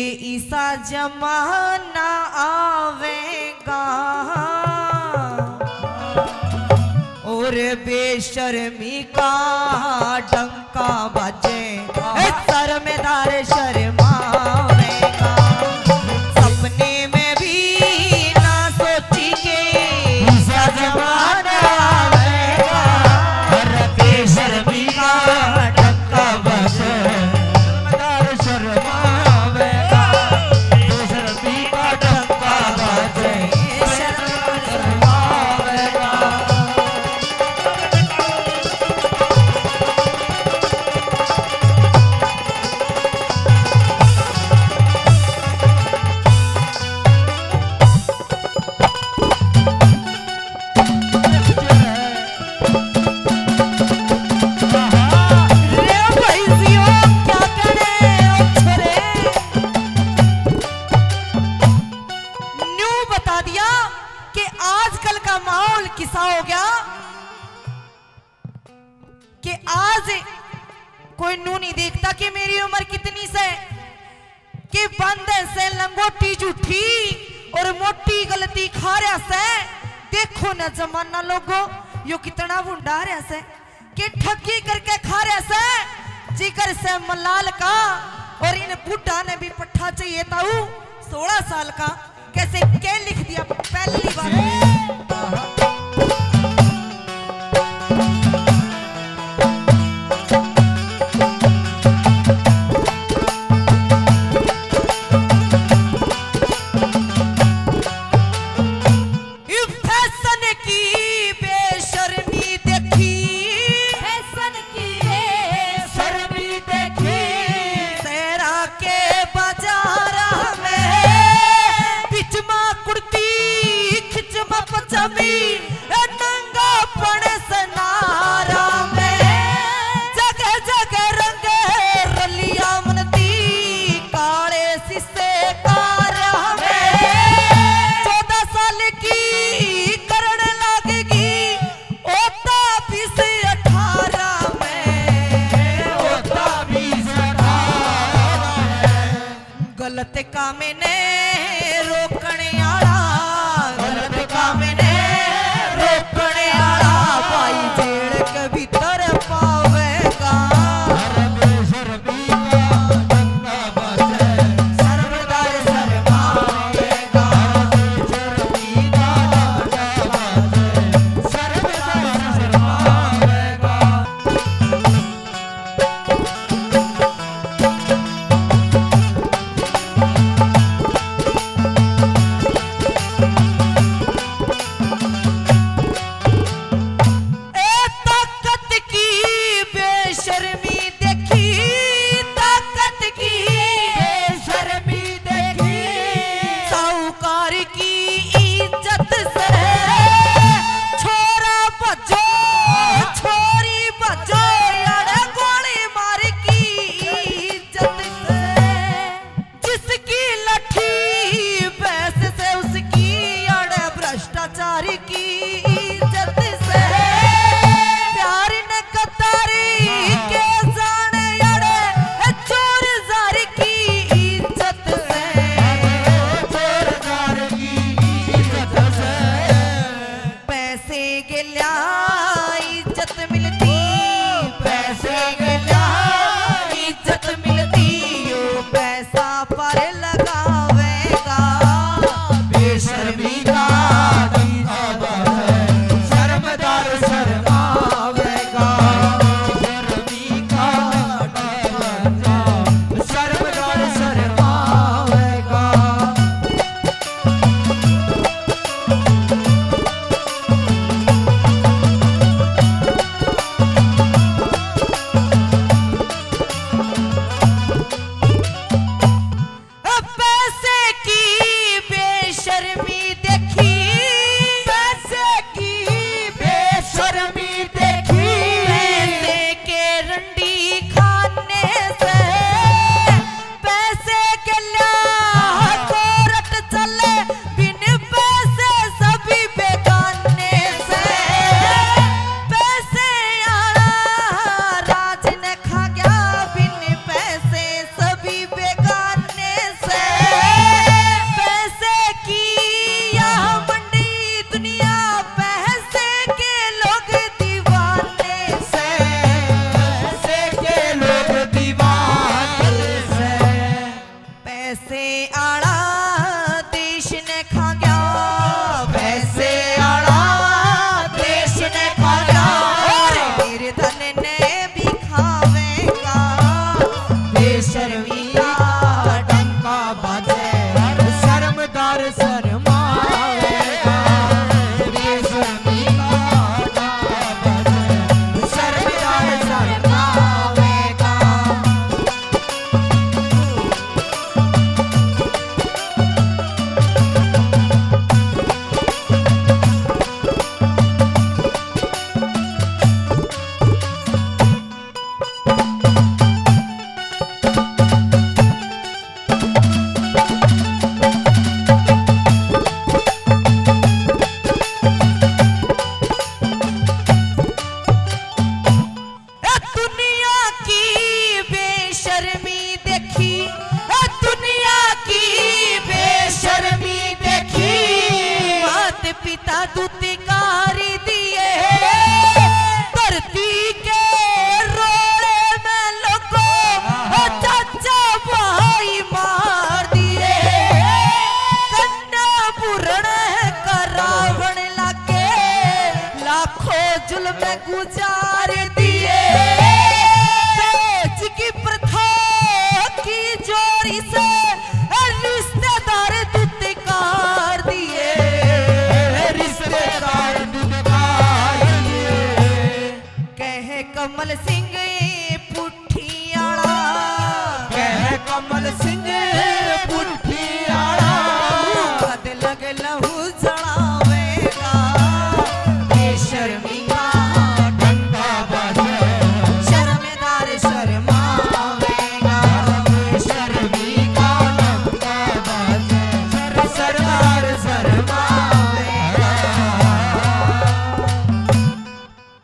ऐसा जमाना आवेगा और बेशर्मी का डंका बजे, शर्मदार शर्मावेगा। सपने में भी ना सोची के ऐसा जमाना आवेगा और बेशर्मी का डंका बजे, शर्मदार शर्मावेगा। बेशर्मी का डंका बजे, शर्मावेगा। किसा हो गया कि आज कोई नू नहीं देखता कि मेरी उम्र कितनी से, कि बंद से लंगोटी झूठी और मोटी गलती खा रहा से। देखो न जमाना लोगो यो कितना बुंडा रहा से, कि ठगी करके खा रहा से जिगर से मलाल का। और इन बुढ़ा ने भी पट्ठा चाहिए था 16 साल का, कैसे क्या लिख दिया पहली बार। गलत काम ने रोकने आला, गलत काम ने रोकने आला भाई जेल के भीतर पावेगा। बेशर्मी का डंका बजे, शर्मदार शर्मावेगा। बेशर्मी का डंका बजे, शर्मदार शर्मावेगा। वैसे आड़ा देश ने खा गया, वैसे आड़ा देश ने खा गया, और मेरे धन ने भी खावेगा। बेशर्मी का डंका बजे शर्मदार शर्माएगा। बेशर्मी का डंका बजे शर्मदार शर्माएगा। दुनिया की बेशर्मी देखी, दुनिया की बेशर्मी देखी, मात पिता दुतिकारी दिए, धरती के रोड़े में लोगों चाचा भाई मार दिए, कन्या पूर्ण का रावण लागे, लाखों जुल्म गुजार दिए, दहेज की प्रथा की जोरी से रिश्तेदार दुत्कार दिए, रिश्तेदार दुत्कार दिए। कहे कमल सिंह पुठियाड़ा, कह कमल सिंह पुठियाड़ा, हाथ लग लहू जड़ा।